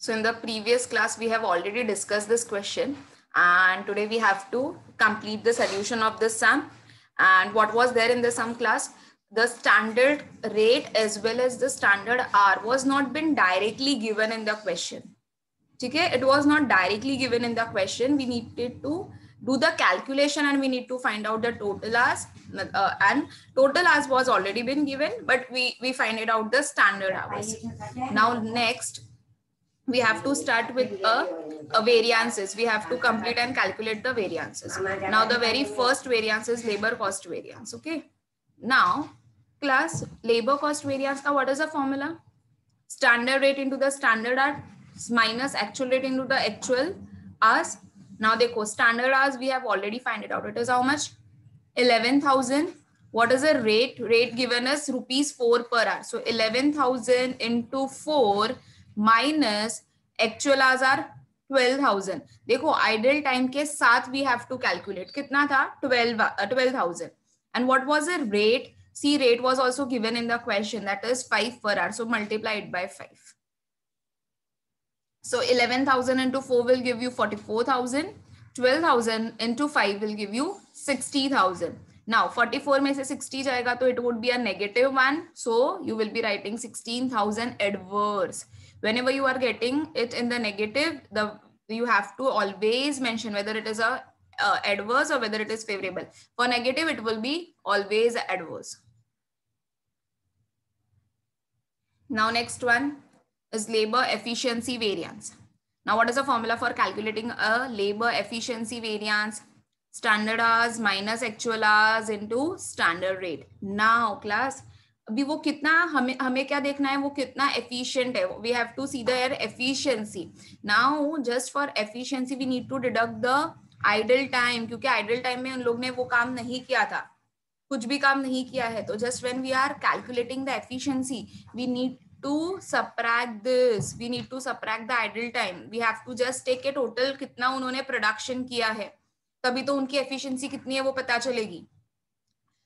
So in the previous class, we have already discussed this question, and today we have to complete the solution of this sum. And what was there in the sum class? The standard rate as well as the standard R was not been directly given in the question. Okay, it was not directly given in the question. We needed to do the calculation and we need to find out the total hours, and total hours was already been given, but we find it out the standard hours. Now next we have to start with a variances. We have to complete and calculate the variances. Now the very first variance is labor cost variance. Okay, now class, labor cost variance ka what is the formula? Standard rate into the standard hour minus actual rate into the actual hours. Now देखो standard hours we have already find it out. It is how much? 11,000. What is the rate? Rate given us ₹4 per hour. So 11,000 into 4 minus actual hours are 12,000. देखो idle time के साथ we have to calculate. कितना था? 12,000. And what was the rate? See, rate was also given in the question, that is 5 per hour. So multiply it by 5. So 11,000 into 4 will give you 44,000. 12,000 into 5 will give you 60,000. Now 44 में से 60 जाएगा तो it would be a negative one. So you will be writing 16,000 adverse. Whenever you are getting it in the negative, you have to always mention whether it is a adverse or whether it is favorable. For negative, it will be always adverse. Now next one is labor efficiency variance. Now what is the formula for calculating a labor efficiency variance? Standard hours minus actual hours into standard rate. Now class, अभी वो कितना हमें क्या देखना है, वो कितना efficient है. We have to see their efficiency. Now just for efficiency we need to deduct the idle time, क्योंकि idle time में उन लोग ने वो काम नहीं किया था, कुछ भी काम नहीं किया है. तो just when we are calculating the efficiency, we need to subtract this. We need to subtract the idle time. We have to just take a total कितना उन्होंने production किया है, तभी तो उनकी efficiency कितनी है वो पता चलेगी.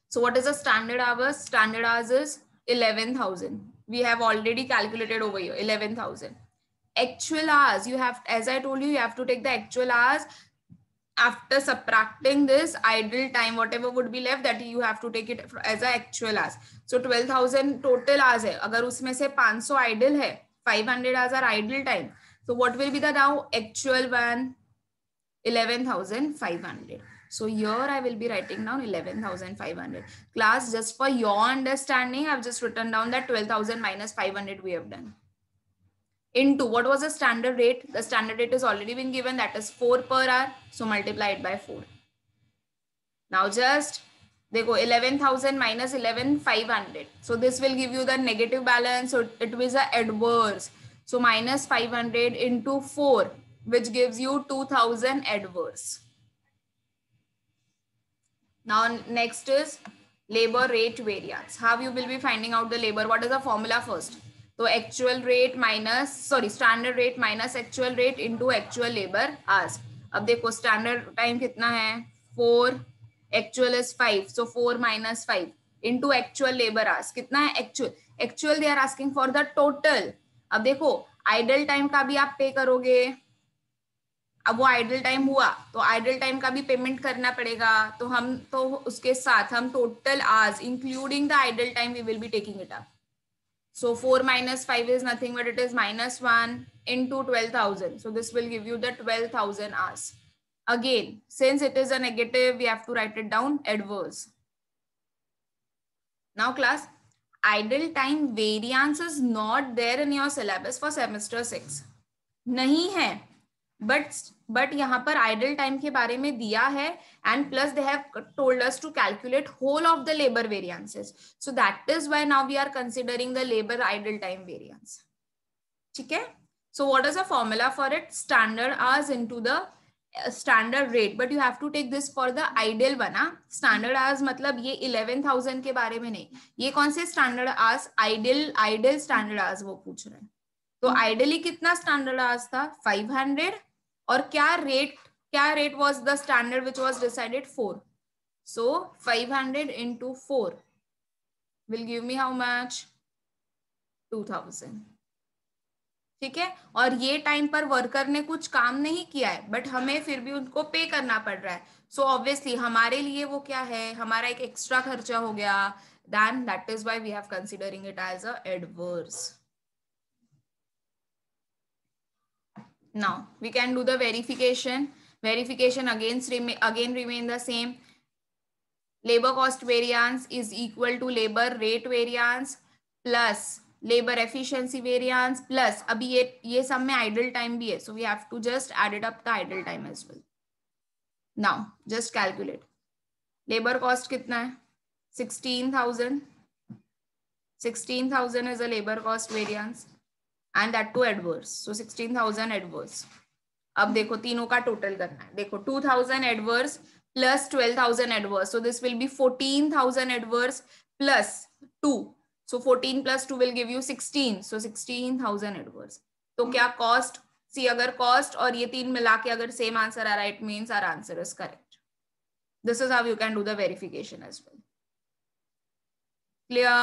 So what is the standard hours? Standard hours is 11,000. We have already calculated over here 11,000. Actual hours, you have, as I told you, you have to take the actual hours. After subtracting this idle time, whatever would be left, that you have to take it as a actual hours. So 12,000 total hours है. अगर उसमें से 500 idle है, 500 hours are idle time. So what will be the now actual one? 11,500. So here I will be writing down 11,500. Class, just for your understanding, I've just written down that 12,000 minus 500 we have done. Into what was the standard rate? The standard rate has already been given, that is 4 per hour. So multiply it by 4. Now just देखो 11,000 minus 11,500. So this will give you the negative balance. So it was a adverse. So minus 500 into 4, which gives you 2,000 adverse. Now next is labor rate variance. How you will be finding out the labor? What is the formula first? तो actual rate minus standard rate minus actual rate into actual labor hours. अब देखो standard time कितना है 4, actual is 5, so 4 minus 5 into actual labor hours कितना है actual they are asking for the total. अब देखो idle time का भी आप पे करोगे. अब वो आइडल टाइम हुआ तो आइडल टाइम का भी पेमेंट करना पड़ेगा, तो हम तो उसके साथ हम total hours including the idle time we will be taking it up. So 4 minus 5 is nothing but it is minus 1 into 12,000. So this will give you the 12,000 hours. Again, since it is a negative, we have to write it down adverse. Now class, idle time variance is not there in your syllabus for semester 6. नहीं है, but यहाँ पर idle time के बारे में दिया है, and plus they have told us to calculate whole of the labor variances. So that is why now we are considering the labor idle time variance. ठीक है? So what is the formula for it? Standard hours into the standard rate, but you have to take this for the ideal one. Standard hours मतलब ये 11,000 के बारे में नहीं, ये कौन से standard hours? Ideal standard hours वो पूछ रहे हैं. तो आइडली कितना स्टैंडर्ड आवर्स था 500, और क्या rate was the standard which was decided 4. So 500 into 4 will give me how much? 2,000. ठीक है, और ये टाइम पर वर्कर ने कुछ काम नहीं किया है बट हमें फिर भी उनको पे करना पड़ रहा है, सो ऑब्वियसली हमारे लिए वो क्या है, हमारा एक एक्स्ट्रा खर्चा हो गया, then that is why we have considering it as a adverse. Now we can do the verification. Verification again remain the same. Labor cost variance is equal to labor rate variance plus labor efficiency variance plus अभी ये सब में idle time भी है, so we have to just add it up the idle time as well. Now just calculate. Labor cost कितना है? 16,000. 16,000 is a labor cost variance and that too adverse. So 16,000 adverse. अब देखो तीनों का total करना है. देखो 2,000 adverse plus 12,000 adverse. So this will be 14,000 adverse plus 2. So 14 plus 2 will give you 16. So 16,000 adverse. तो क्या cost? See अगर cost और ये तीन मिला के अगर same answer आ रहा है, it means our answer is correct. This is how you can do the verification as well. Clear?